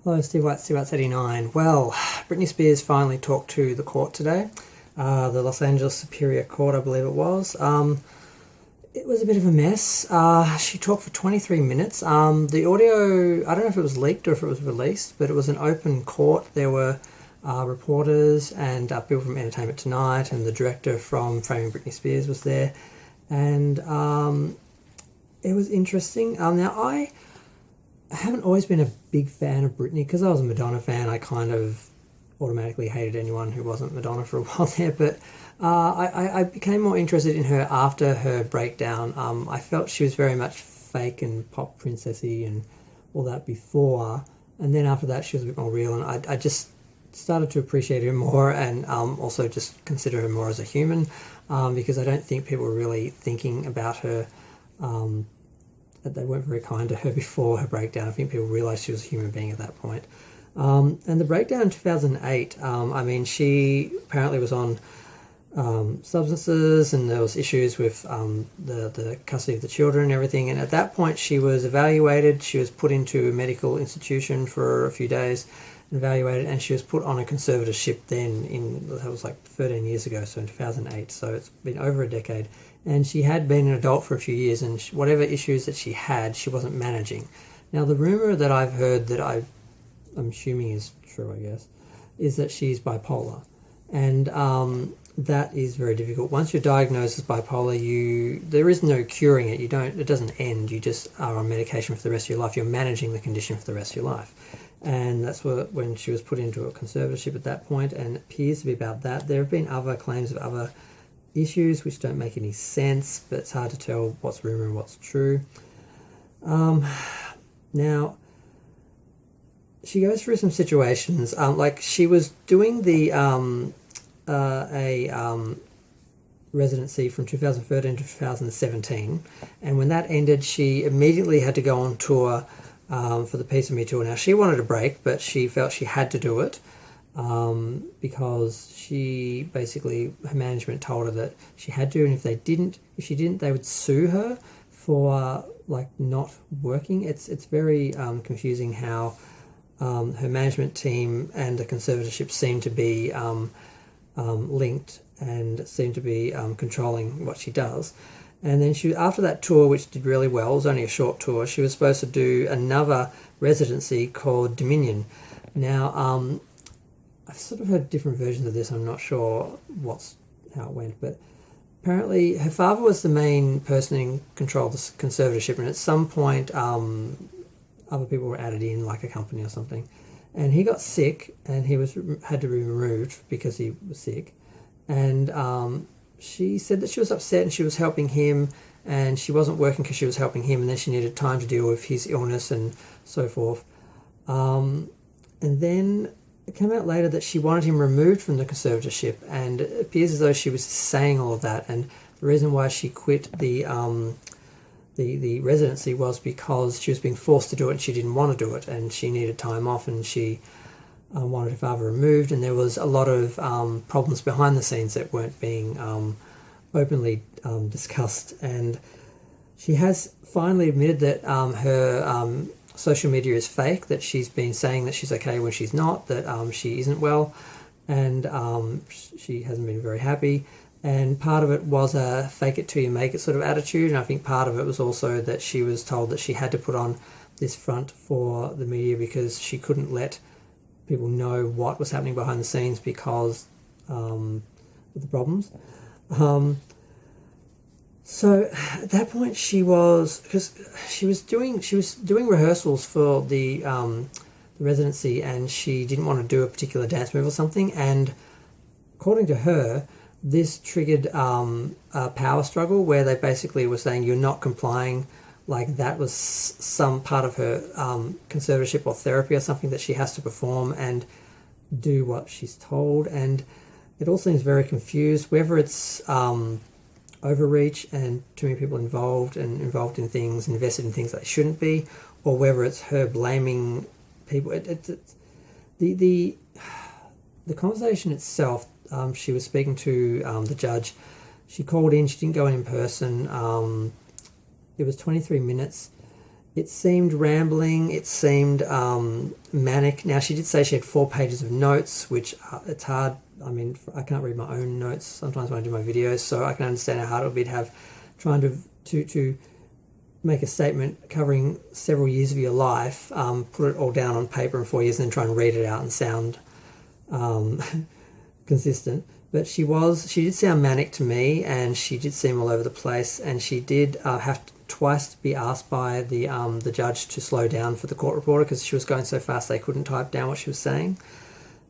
Hello, Steve White's 89. Well, Britney Spears finally talked to the court today, the Los Angeles Superior Court, I believe it was. It was a bit of a mess. She talked for 23 minutes. The audio, I don't know if it was leaked or if it was released, but it was an open court. There were reporters and people from Entertainment Tonight, and the director from Framing Britney Spears was there. And it was interesting. Now, I haven't always been a big fan of Britney because I was a Madonna fan. I kind of automatically hated anyone who wasn't Madonna for a while there, but I became more interested in her after her breakdown. I felt she was very much fake and pop princessy and all that before, and then after that she was a bit more real, and I just started to appreciate her more, and also just consider her more as a human, because I don't think people were really thinking about her, that they weren't very kind to her before her breakdown. I think people realised she was a human being at that point. And the breakdown in 2008, I mean, she apparently was on substances, and there was issues with the custody of the children and everything. And at that point, she was evaluated. She was put into a medical institution for a few days, evaluated, and she was put on a conservatorship then that was like 13 years ago, so in 2008. So it's been over a decade. And she had been an adult for a few years, and whatever issues that she had, she wasn't managing. Now, the rumour that I've heard that I'm assuming is true, I guess, is that she's bipolar. And that is very difficult. Once you're diagnosed as bipolar, there is no curing it. It doesn't end. You just are on medication for the rest of your life. You're managing the condition for the rest of your life. And that's when she was put into a conservatorship at that point, and it appears to be about that. There have been other claims of other issues which don't make any sense, but it's hard to tell what's rumour and what's true. Now, she goes through some situations, like she was doing the residency from 2013 to 2017, and when that ended, she immediately had to go on tour for the Piece of Me tour. Now, she wanted a break, but she felt she had to do it because her management told her that she had to, and if she didn't, they would sue her for not working. It's very confusing how her management team and the conservatorship seem to be linked and seem to be controlling what she does. And then after that tour, which did really well, it was only a short tour, she was supposed to do another residency called Dominion. Now, I've sort of heard different versions of this. I'm not sure how it went, but apparently her father was the main person in control of the conservatorship, and at some point other people were added in, like a company or something, and he got sick, and he had to be removed because he was sick. And she said that she was upset, and she was helping him, and she wasn't working because she was helping him, and then she needed time to deal with his illness and so forth. And then it came out later that she wanted him removed from the conservatorship, and it appears as though she was saying all of that, and the reason why she quit the residency was because she was being forced to do it, and she didn't want to do it, and she needed time off, and she wanted her father removed, and there was a lot of problems behind the scenes that weren't being openly discussed. And she has finally admitted that her social media is fake, that she's been saying that she's okay when she's not, that she isn't well, and she hasn't been very happy. And part of it was a fake it till you make it sort of attitude, and I think part of it was also that she was told that she had to put on this front for the media because she couldn't let people know what was happening behind the scenes because of the problems. So at that point she was doing rehearsals for the residency, and she didn't want to do a particular dance move or something, and according to her, this triggered a power struggle where they basically were saying you're not complying, like that was some part of her conservatorship or therapy or something that she has to perform and do what she's told. And it all seems very confused, whether it's overreach and too many people involved in things, invested in things that they shouldn't be, or whether it's her blaming people. The conversation itself, she was speaking to the judge. She called in, she didn't go in person. It was 23 minutes, It seemed rambling. It seemed manic. Now, she did say she had 4 pages of notes, which it's hard. I mean, I can't read my own notes sometimes when I do my videos, so I can understand how hard it would be to have trying to make a statement covering several years of your life, put it all down on paper in 4 years, and then try and read it out and sound consistent. But she did sound manic to me, and she did seem all over the place, and she did have to twice be asked by the judge to slow down for the court reporter because she was going so fast they couldn't type down what she was saying.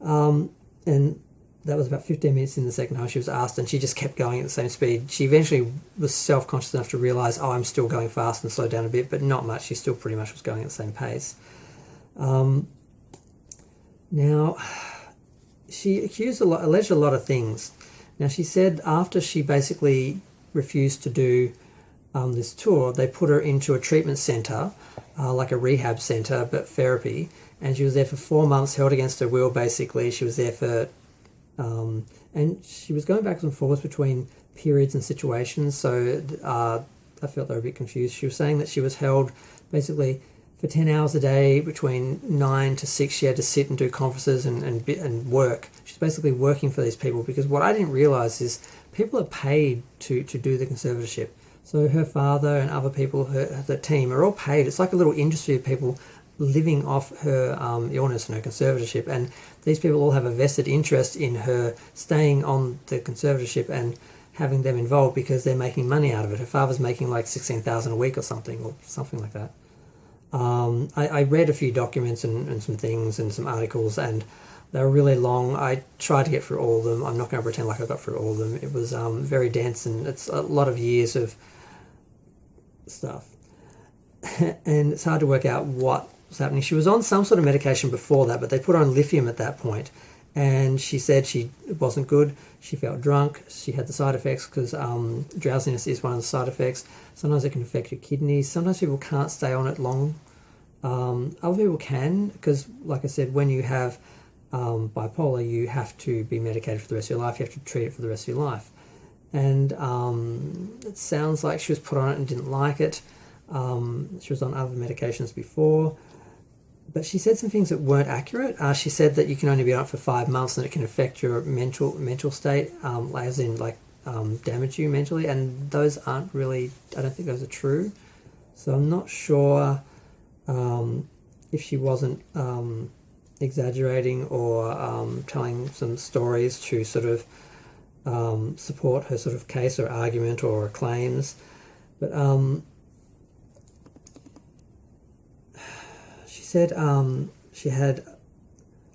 And that was about 15 minutes in the second time she was asked, and she just kept going at the same speed. She eventually was self-conscious enough to realise, I'm still going fast, and slowed down a bit, but not much. She still pretty much was going at the same pace. Now, she alleged a lot of things. Now, she said after she basically refused to do this tour, they put her into a treatment centre, like a rehab centre, but therapy, and she was there for 4 months, held against her will, basically. She was there for... and she was going backwards and forwards between periods and situations, so I felt they were a bit confused. She was saying that she was held basically for 10 hours a day between 9 to 6. She had to sit and do conferences and work. She's basically working for these people, because what I didn't realise is people are paid to do the conservatorship. So her father and other people, the team, are all paid. It's like a little industry of people living off her illness and her conservatorship, and these people all have a vested interest in her staying on the conservatorship and having them involved because they're making money out of it. Her father's making like $16,000 a week or something like that. I read a few documents and some things and some articles, and they were really long. I tried to get through all of them. I'm not going to pretend like I got through all of them. It was very dense, and it's a lot of years of stuff. And it's hard to work out what was happening. She was on some sort of medication before that, but they put her on lithium at that point. And she said it wasn't good. She felt drunk. She had the side effects because drowsiness is one of the side effects. Sometimes it can affect your kidneys. Sometimes people can't stay on it long. Other people can, because, like I said, when you have bipolar, you have to be medicated for the rest of your life. You have to treat it for the rest of your life. And it sounds like she was put on it and didn't like it. She was on other medications before. But she said some things that weren't accurate. She said that you can only be on it for 5 months and it can affect your mental state, as in damage you mentally. And those aren't really, I don't think those are true. So I'm not sure if she wasn't exaggerating or telling some stories to sort of support her sort of case or argument or claims. But she said she had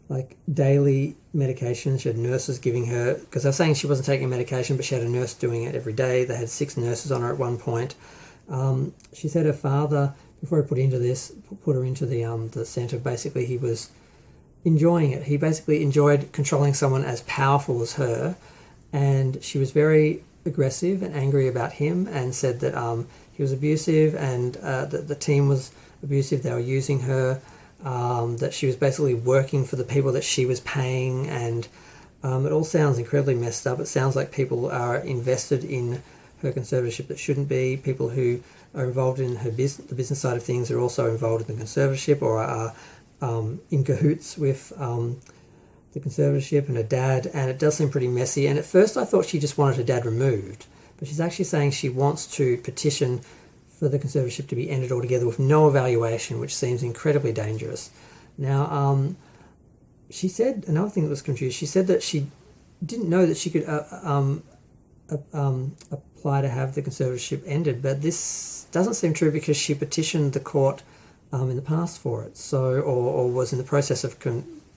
like daily medication. She had nurses giving her, because I was saying she wasn't taking medication, but she had a nurse doing it every day. They had 6 nurses on her at one point. She said her father, before he put her into the centre, basically he was enjoying it. He basically enjoyed controlling someone as powerful as her, and she was very aggressive and angry about him, and said that he was abusive, and that the team was abusive. They were using her, that she was basically working for the people that she was paying, and it all sounds incredibly messed up. It sounds like people are invested in her conservatorship that shouldn't be. People who are involved in the business side of things are also involved in the conservatorship, or are in cahoots with the conservatorship and her dad, and it does seem pretty messy. And at first I thought she just wanted her dad removed, but she's actually saying she wants to petition for the conservatorship to be ended altogether with no evaluation, which seems incredibly dangerous. Now, she said, another thing that was confused, she said that she didn't know that she could apply to have the conservatorship ended, but this doesn't seem true because she petitioned the court in the past for it, so or was in the process of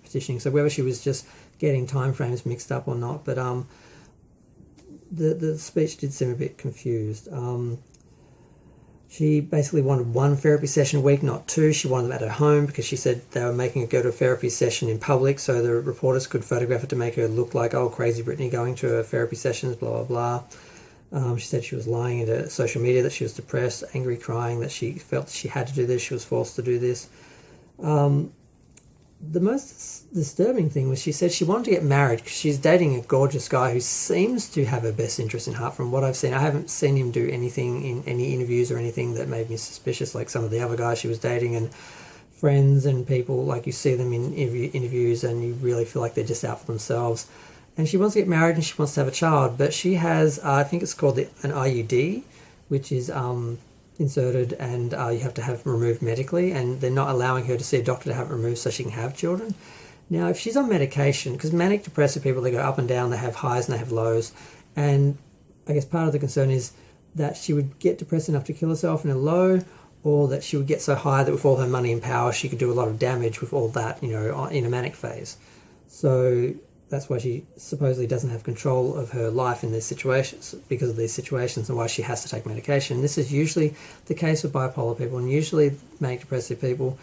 petitioning. So whether she was just getting timeframes mixed up or not, but the speech did seem a bit confused. She basically wanted 1 therapy session a week, not 2. She wanted them at her home because she said they were making her go to a therapy session in public so the reporters could photograph it to make her look like, oh, crazy Britney going to her therapy sessions, blah, blah, blah. She said she was lying into social media, that she was depressed, angry, crying, that she felt she had to do this, she was forced to do this. the most disturbing thing was she said she wanted to get married because she's dating a gorgeous guy who seems to have her best interest in heart from what I've seen. I haven't seen him do anything in any interviews or anything that made me suspicious like some of the other guys she was dating, and friends and people, like you see them in interviews and you really feel like they're just out for themselves. And she wants to get married and she wants to have a child, but she has, I think it's called an IUD, which is inserted, and you have to have removed medically, and they're not allowing her to see a doctor to have it removed so she can have children. Now, if she's on medication, because manic depressive people, they go up and down, they have highs and they have lows, and I guess part of the concern is that she would get depressed enough to kill herself in a low, or that she would get so high that with all her money and power she could do a lot of damage with all that, you know, in a manic phase. So that's why she supposedly doesn't have control of her life in these situations, because of these situations, and why she has to take medication. This is usually the case with bipolar people, and usually manic depressive people,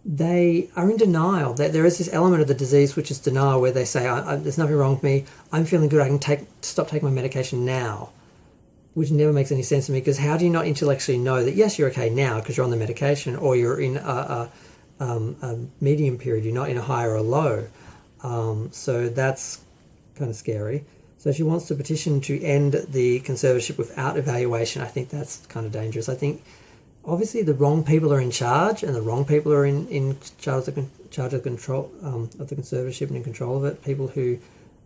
they are in denial. There is this element of the disease which is denial, where they say, there's nothing wrong with me, I'm feeling good, I can stop taking my medication now, which never makes any sense to me, because how do you not intellectually know that yes, you're okay now because you're on the medication, or you're in a medium period, you're not in a high or a low. So that's kind of scary. So she wants to petition to end the conservatorship without evaluation. I think that's kind of dangerous. I think obviously the wrong people are in charge, and the wrong people are in charge of control of the conservatorship and in control of it. People who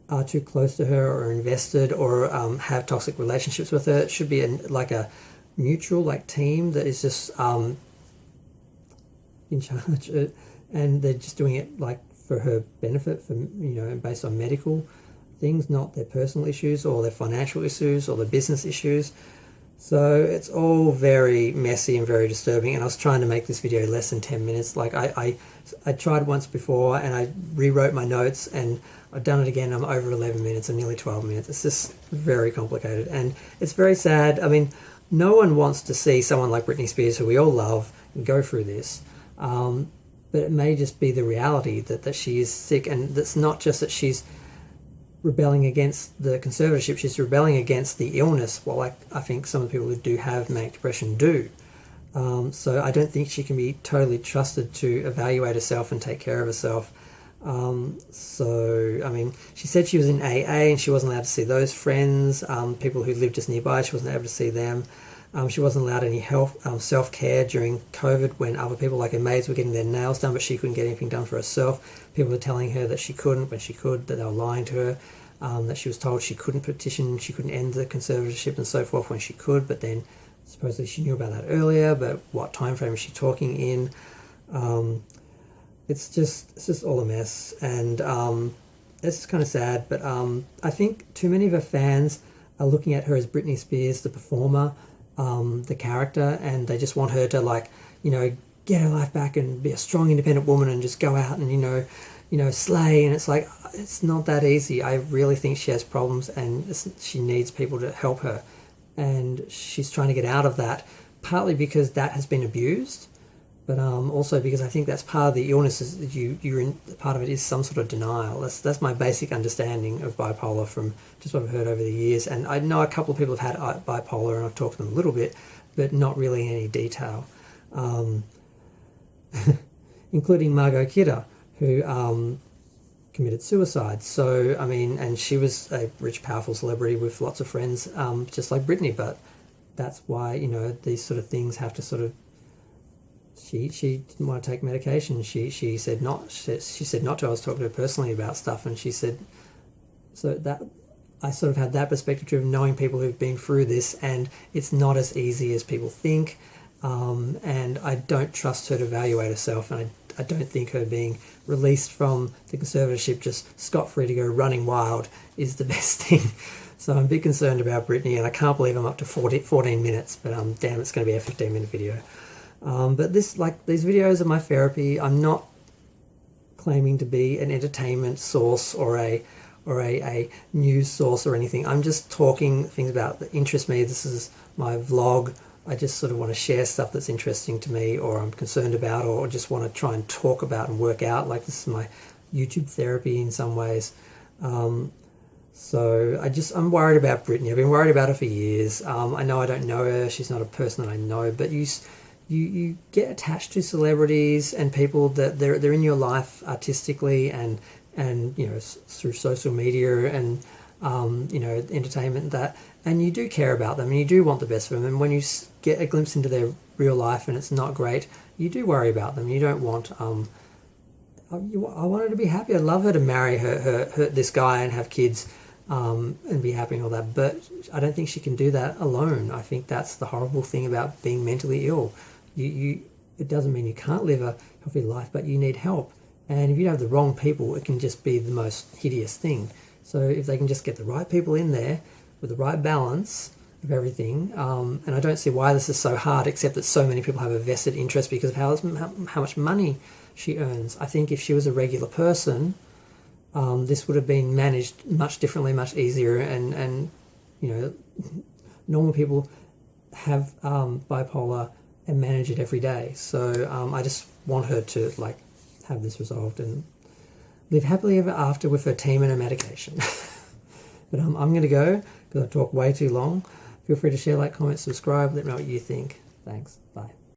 are too close to her or invested or have toxic relationships with her. It should be like a mutual team that is just in charge, and they're just doing it for her benefit, for based on medical things, not their personal issues or their financial issues or their business issues. So it's all very messy and very disturbing, and I was trying to make this video less than 10 minutes. I tried once before and I rewrote my notes, and I've done it again. I'm over 11 minutes and nearly 12 minutes. It's just very complicated, and it's very sad. I mean, no one wants to see someone like Britney Spears, who we all love, go through this. But it may just be the reality that she is sick, and it's not just that she's rebelling against the conservatorship, she's rebelling against the illness. Well, I think some of the people who do have manic depression do. So I don't think she can be totally trusted to evaluate herself and take care of herself. So, I mean, she said she was in AA and she wasn't allowed to see those friends. People who lived just nearby, she wasn't able to see them. She wasn't allowed any self-care during COVID, when other people like her maids were getting their nails done, but she couldn't get anything done for herself. People were telling her that she couldn't when she could, that they were lying to her, that she was told she couldn't petition, she couldn't end the conservatorship and so forth when she could, but then supposedly she knew about that earlier, but what time frame is she talking in? It's just all a mess, and it's kind of sad, but I think too many of her fans are looking at her as Britney Spears, the performer, the character, and they just want her to get her life back and be a strong, independent woman and just go out and slay. And it's not that easy. I really think she has problems, and she needs people to help her, and she's trying to get out of that, partly because that has been abused, but also because I think that's part of the illness, is that you're in, part of it is some sort of denial. That's my basic understanding of bipolar from just what I've heard over the years. And I know a couple of people have had bipolar, and I've talked to them a little bit, but not really in any detail, including Margot Kidder, who committed suicide. So, I mean, and she was a rich, powerful celebrity with lots of friends, just like Britney, but that's why, these sort of things have to sort of, she didn't want to take medication. She said not. She said not to. I was talking to her personally about stuff, and she said, so that I sort of had that perspective too, of knowing people who've been through this, and it's not as easy as people think. And I don't trust her to evaluate herself, and I don't think her being released from the conservatorship just scot-free to go running wild is the best thing. So I'm a bit concerned about Britney, and I can't believe I'm up to 14 minutes, but damn, it's going to be a 15-minute video. But these videos are my therapy. I'm not claiming to be an entertainment source or a news source or anything. I'm just talking things about that interest me. This is my vlog. I just sort of want to share stuff that's interesting to me, or I'm concerned about, or just want to try and talk about and work out. This is my YouTube therapy in some ways. So I'm worried about Britney. I've been worried about her for years. I know I don't know her. She's not a person that I know, but you you get attached to celebrities and people that they're in your life artistically and through social media and entertainment, and you do care about them and you do want the best for them, and when you get a glimpse into their real life and it's not great, you do worry about them. You don't want I want her to be happy. I'd love her to marry this guy and have kids and be happy and all that, but I don't think she can do that alone. I think that's the horrible thing about being mentally ill. It doesn't mean you can't live a healthy life, but you need help. And if you have the wrong people, it can just be the most hideous thing. So if they can just get the right people in there with the right balance of everything, and I don't see why this is so hard, except that so many people have a vested interest because of how much money she earns. I think if she was a regular person, this would have been managed much differently, much easier, and normal people have bipolar and manage it every day. So I just want her to have this resolved and live happily ever after with her team and her medication. But I'm going to go because I've talked way too long. Feel free to share, comment, subscribe. Let me know what you think. Thanks. Bye.